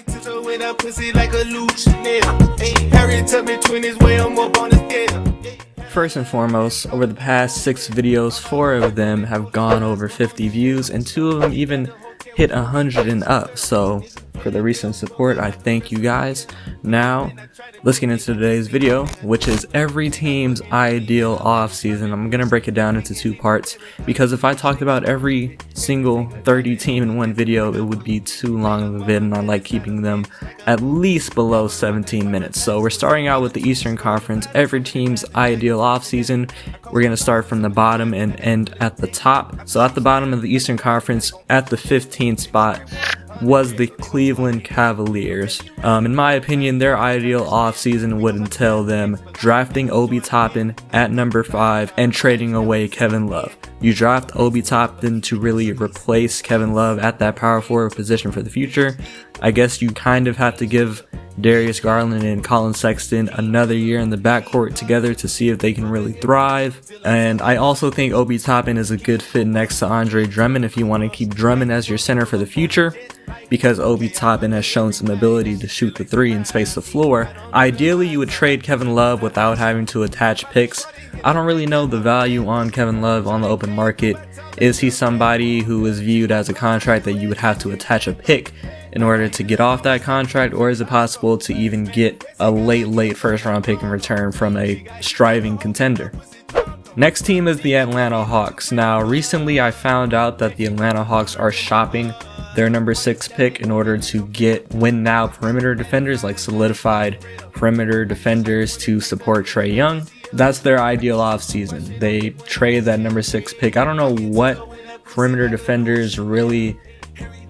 With a pussy like a Luchinator. Harry took me 20s way I'm up on the scale. First and foremost, over the past 6 videos, 4 of them have gone over 50 views and 2 of them even hit 100 and up. So for the recent support, I thank you guys. Now let's get into today's video, which is every team's ideal offseason. I'm gonna break it down into 2 parts because if I talked about every single 30 team in one video, it would be too long of a vid, and I like keeping them at least below 17 minutes. So we're starting out with the Eastern Conference, every team's ideal offseason. We're gonna start from the bottom and end at the top. So at the bottom of the Eastern Conference, at the 15th spot, was the Cleveland Cavaliers. In my opinion, their ideal offseason would entail them drafting Obi Toppin at number 5 and trading away Kevin Love. You draft Obi Toppin to really replace Kevin Love at that power forward position for the future. I guess you kind of have to give Darius Garland and Colin Sexton another year in the backcourt together to see if they can really thrive. And I also think Obi Toppin is a good fit next to Andre Drummond if you want to keep Drummond as your center for the future, because Obi Toppin has shown some ability to shoot the 3 and space the floor. Ideally, you would trade Kevin Love without having to attach picks. I don't really know the value on Kevin Love on the open market. Is he somebody who is viewed as a contract that you would have to attach a pick in order to get off that contract, or is it possible to even get a late first round pick in return from a striving contender? Next team is the Atlanta Hawks. Now recently I found out that the Atlanta Hawks are shopping their number 6 pick in order to get win now perimeter defenders, like solidified perimeter defenders to support Trae Young. That's their ideal offseason. They trade that number 6 pick. I don't know what perimeter defenders really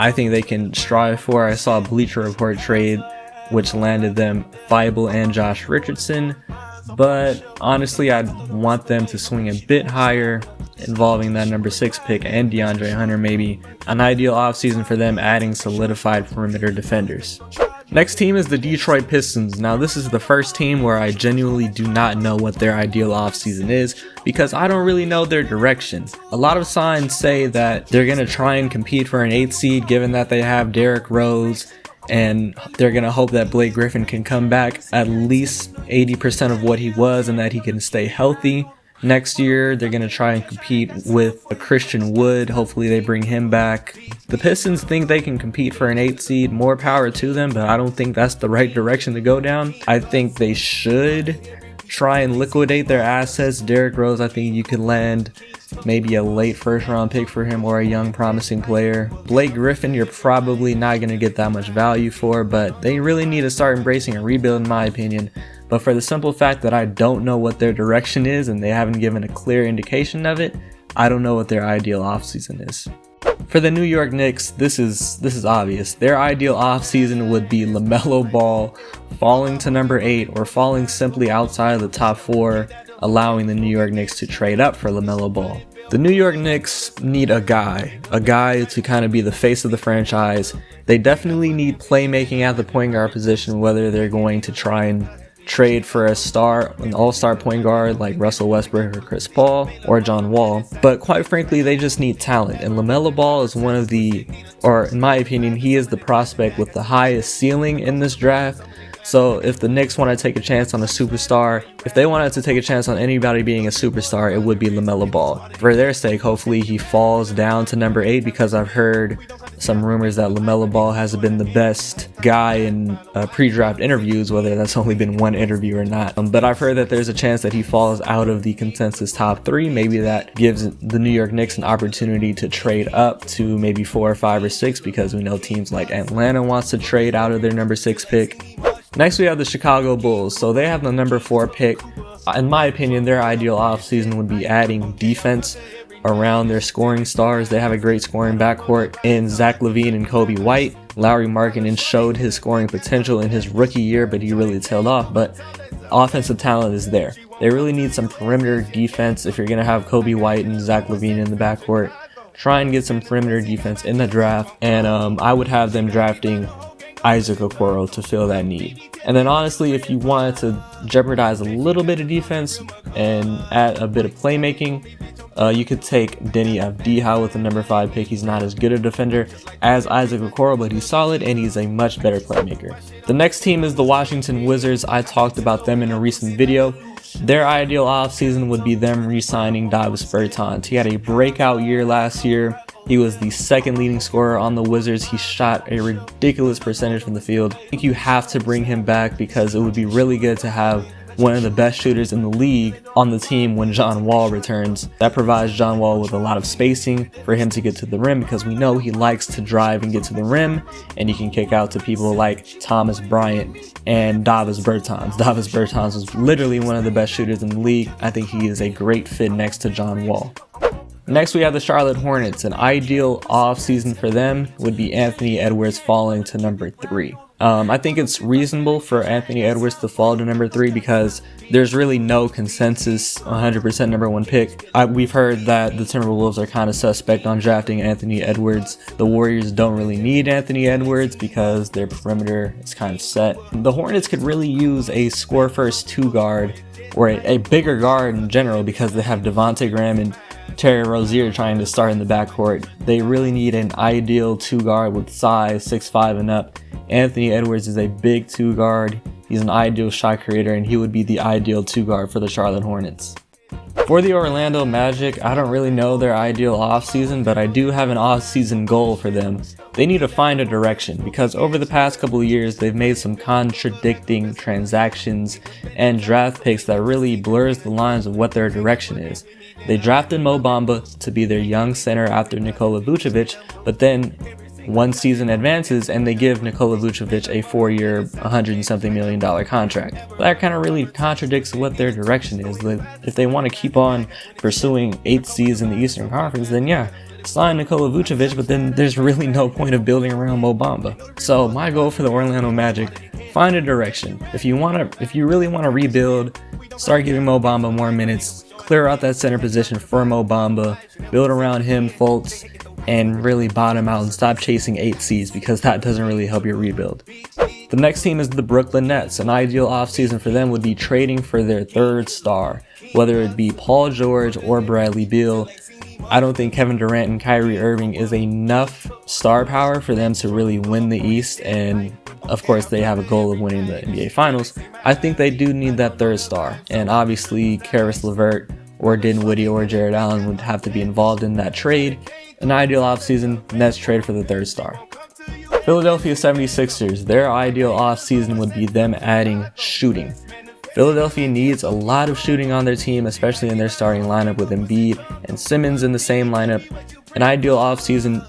I think they can strive for. I saw a Bleacher Report trade which landed them Thibault and Josh Richardson, but honestly I'd want them to swing a bit higher, involving that number 6 pick and DeAndre Hunter. Maybe an ideal offseason for them adding solidified perimeter defenders. Next team is the Detroit Pistons. Now this is the first team where I genuinely do not know what their ideal offseason is because I don't really know their direction. A lot of signs say that they're going to try and compete for an 8th seed given that they have Derrick Rose, and they're going to hope that Blake Griffin can come back at least 80% of what he was and that he can stay healthy. Next year, they're going to try and compete with a Christian Wood. Hopefully they bring him back. The Pistons think they can compete for an 8th seed. More power to them, but I don't think that's the right direction to go down. I think they should try and liquidate their assets. Derrick Rose, I think you could land maybe a late first round pick for him or a young promising player. Blake Griffin, you're probably not going to get that much value for, but they really need to start embracing a rebuild in my opinion. But for the simple fact that I don't know what their direction is and they haven't given a clear indication of it, I don't know what their ideal offseason is. For the New York Knicks, this is obvious. Their ideal offseason would be LaMelo Ball falling to number 8 or falling simply outside of the top 4, allowing the New York Knicks to trade up for LaMelo Ball. The New York Knicks need a guy to kind of be the face of the franchise. They definitely need playmaking at the point guard position, whether they're going to try and trade for an all-star point guard like Russell Westbrook or Chris Paul or John Wall. But quite frankly, they just need talent. And LaMelo Ball is one of the, or in my opinion, he is the prospect with the highest ceiling in this draft. So if the Knicks want to take a chance on a superstar, if they wanted to take a chance on anybody being a superstar, it would be LaMelo Ball. For their sake, hopefully he falls down to number 8, because I've heard some rumors that LaMelo Ball has been the best guy in pre-draft interviews, whether that's only been one interview or not. But I've heard that there's a chance that he falls out of the consensus top 3. Maybe that gives the New York Knicks an opportunity to trade up to maybe 4 or 5 or 6, because we know teams like Atlanta wants to trade out of their number 6 pick. Next we have the Chicago Bulls. So they have the number 4 pick. In my opinion, their ideal offseason would be adding defense around their scoring stars. They have a great scoring backcourt in Zach LaVine and Kobe White. Lauri Markkanen showed his scoring potential in his rookie year, but he really tailed off. But offensive talent is there. They really need some perimeter defense. If you're going to have Kobe White and Zach LaVine in the backcourt, try and get some perimeter defense in the draft. And I would have them drafting Isaac Okoro to fill that need. And then honestly, if you wanted to jeopardize a little bit of defense and add a bit of playmaking, You could take Denny Avdija with the number 5 pick. He's not as good a defender as Isaac Okoro, but he's solid and he's a much better playmaker. The next team is the Washington Wizards. I talked about them in a recent video. Their ideal offseason would be them re-signing Davis Bertans. He had a breakout year last year. He was the second leading scorer on the Wizards. He shot a ridiculous percentage from the field. I think you have to bring him back because it would be really good to have one of the best shooters in the league on the team when John Wall returns. That provides John Wall with a lot of spacing for him to get to the rim, because we know he likes to drive and get to the rim, and he can kick out to people like Thomas Bryant and Davis Bertans. Davis Bertans was literally one of the best shooters in the league. I think he is a great fit next to John Wall. Next, we have the Charlotte Hornets. An ideal offseason for them would be Anthony Edwards falling to number 3. I think it's reasonable for Anthony Edwards to fall to number 3 because there's really no consensus 100% number 1 pick. We've heard that the Timberwolves are kind of suspect on drafting Anthony Edwards. The Warriors don't really need Anthony Edwards because their perimeter is kind of set. The Hornets could really use a score-first 2 guard, or a bigger guard in general, because they have Devontae Graham and Terry Rozier trying to start in the backcourt. They really need an ideal 2 guard with size 6'5" and up. Anthony Edwards is a big 2 guard. He's an ideal shot creator, and he would be the ideal 2 guard for the Charlotte Hornets. For the Orlando Magic, I don't really know their ideal offseason, but I do have an offseason goal for them. They need to find a direction, because over the past couple of years, they've made some contradicting transactions and draft picks that really blurs the lines of what their direction is. They drafted Mo Bamba to be their young center after Nikola Vucevic, but then one season advances and they give Nikola Vucevic a 4-year, $100-something million contract. That kind of really contradicts what their direction is. If they want to keep on pursuing 8 seeds in the Eastern Conference, then yeah, sign Nikola Vucevic, but then there's really no point of building around Mo Bamba. So my goal for the Orlando Magic, find a direction. If you really want to rebuild, start giving Mo Bamba more minutes, clear out that center position for Mo Bamba, build around him, Fultz, and really bottom out and stop chasing 8 seeds, because that doesn't really help your rebuild. The next team is the Brooklyn Nets. An ideal offseason for them would be trading for their 3rd star, whether it be Paul George or Bradley Beal. I don't think Kevin Durant and Kyrie Irving is enough star power for them to really win the East, and of course they have a goal of winning the NBA Finals. I think they do need that 3rd star, and obviously Karis LeVert or Dinwiddie or Jared Allen would have to be involved in that trade. An ideal offseason, Nets trade for the 3rd star. Philadelphia 76ers, their ideal offseason would be them adding shooting. Philadelphia needs a lot of shooting on their team, especially in their starting lineup with Embiid and Simmons in the same lineup. An ideal offseason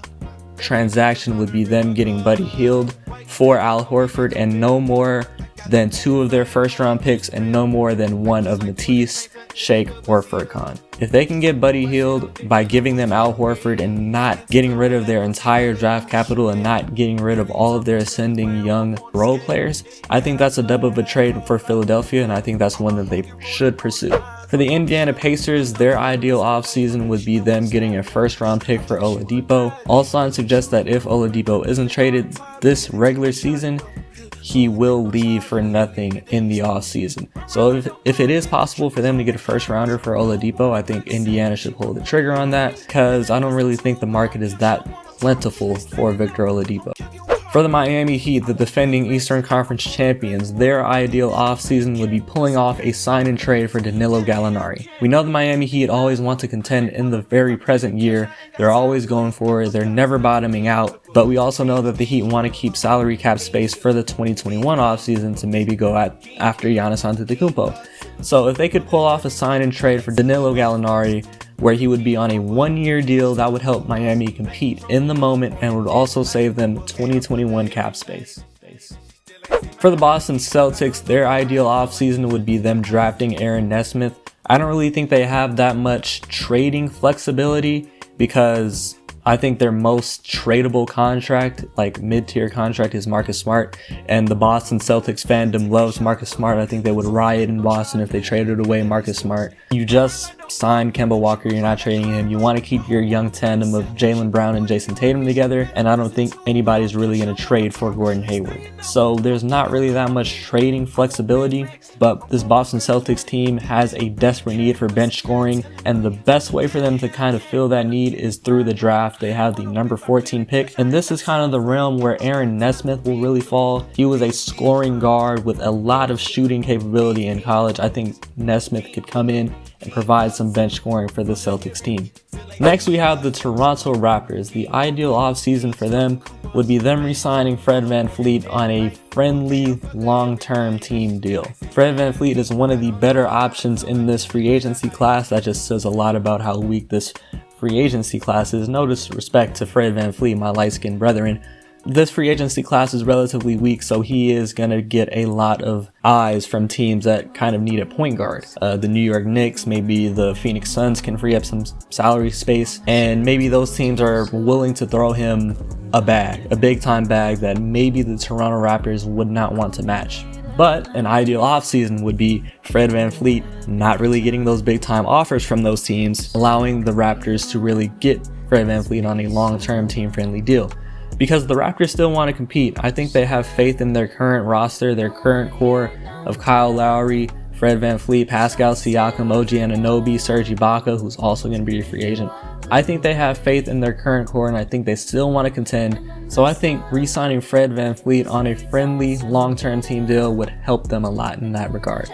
transaction would be them getting Buddy Hield for Al Horford, and no more than 2 of their 1st-round picks and no more than 1 of Matisse, Shake, or Furkan. If they can get Buddy Hield by giving them Al Horford and not getting rid of their entire draft capital and not getting rid of all of their ascending young role players, I think that's a dub of a trade for Philadelphia, and I think that's one that they should pursue. For the Indiana Pacers, their ideal offseason would be them getting a 1st-round pick for Oladipo. All signs suggest that if Oladipo isn't traded this regular season, he will leave for nothing in the offseason. So if it is possible for them to get a 1st-rounder for Oladipo, I think Indiana should pull the trigger on that, because I don't really think the market is that plentiful for Victor Oladipo. For the Miami Heat, the defending Eastern Conference champions, their ideal offseason would be pulling off a sign and trade for Danilo Gallinari. We know the Miami Heat always want to contend in the very present year. They're always going for it. They're never bottoming out. But we also know that the Heat want to keep salary cap space for the 2021 offseason to maybe go after Giannis Antetokounmpo. So if they could pull off a sign and trade for Danilo Gallinari, where he would be on a 1-year deal, that would help Miami compete in the moment and would also save them 2021 cap space. For the Boston Celtics, their ideal offseason would be them drafting Aaron Nesmith. I don't really think they have that much trading flexibility, because I think their most tradable contract, like mid-tier contract, is Marcus Smart, and the Boston Celtics fandom loves Marcus Smart. I think they would riot in Boston if they traded away Marcus Smart. You just sign Kemba Walker, you're not trading him. You want to keep your young tandem of Jaylen Brown and Jason Tatum together, and I don't think anybody's really going to trade for Gordon Hayward. So there's not really that much trading flexibility, but this Boston Celtics team has a desperate need for bench scoring, and the best way for them to kind of fill that need is through the draft. They have the number 14 pick, and this is kind of the realm where Aaron Nesmith will really fall. He was a scoring guard with a lot of shooting capability in college. I think Nesmith could come in and provide some bench scoring for the Celtics team. Next, we have the Toronto Raptors. The ideal offseason for them would be them re-signing Fred VanVleet on a friendly long-term team deal. Fred VanVleet is one of the better options in this free agency class. That just says a lot about how weak this free agency class is. No disrespect to Fred VanVleet, my light-skinned brethren. This free agency class is relatively weak, so he is going to get a lot of eyes from teams that kind of need a point guard. The New York Knicks, maybe the Phoenix Suns can free up some salary space, and maybe those teams are willing to throw him a big time bag that maybe the Toronto Raptors would not want to match. But an ideal offseason would be Fred VanVleet not really getting those big time offers from those teams, allowing the Raptors to really get Fred VanVleet on a long-term team-friendly deal. Because the Raptors still want to compete. I think they have faith in their current roster, their current core of Kyle Lowry, Fred VanVleet, Pascal Siakam, OG Anunoby, Serge Ibaka, who's also going to be a free agent. I think they have faith in their current core, and I think they still want to contend. So I think re-signing Fred VanVleet on a friendly long-term team deal would help them a lot in that regard.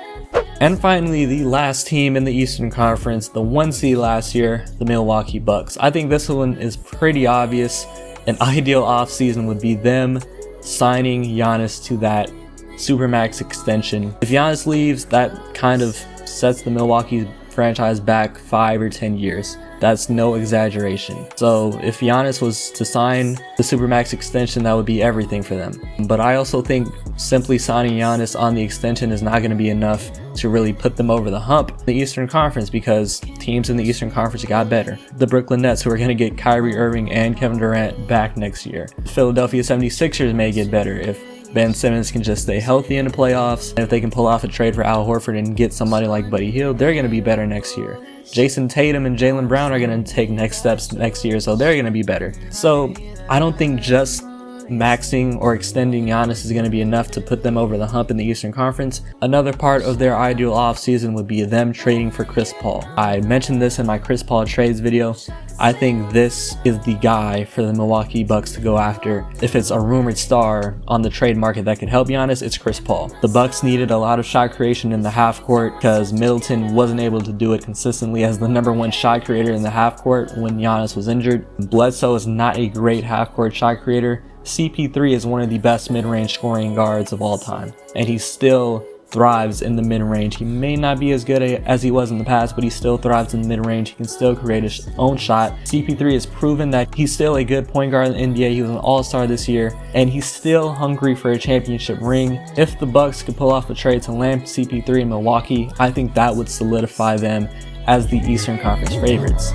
And finally, the last team in the Eastern Conference, the 1 seed last year, the Milwaukee Bucks. I think this one is pretty obvious. An ideal offseason would be them signing Giannis to that Supermax extension. If Giannis leaves, that kind of sets the Milwaukee franchise back 5 or 10 years. That's no exaggeration. So if Giannis was to sign the Supermax extension, that would be everything for them. But I also think simply signing Giannis on the extension is not going to be enough to really put them over the hump in the Eastern Conference, because teams in the Eastern Conference got better. The Brooklyn Nets, who are going to get Kyrie Irving and Kevin Durant back next year. The Philadelphia 76ers may get better if Ben Simmons can just stay healthy in the playoffs. And if they can pull off a trade for Al Horford and get somebody like Buddy Hield, they're going to be better next year. Jason Tatum and Jaylen Brown are going to take next steps next year, so they're going to be better. So I don't think just maxing or extending Giannis is going to be enough to put them over the hump in the Eastern Conference. Another part of their ideal offseason would be them trading for Chris Paul. I mentioned this in my Chris Paul trades video. I think this is the guy for the Milwaukee Bucks to go after. If it's a rumored star on the trade market that could help Giannis, it's Chris Paul. The Bucks needed a lot of shot creation in the half court because Middleton wasn't able to do it consistently as the #1 shot creator in the half court when Giannis was injured. Bledsoe is not a great half court shot creator. CP3 is one of the best mid-range scoring guards of all time, and he still thrives in the mid-range. He may not be as good as he was in the past, but he still thrives in the mid-range. He can still create his own shot. CP3 has proven that he's still a good point guard in the NBA. He was an all-star this year, and he's still hungry for a championship ring. If the Bucks could pull off a trade to land CP3 in Milwaukee, I think that would solidify them as the Eastern Conference favorites.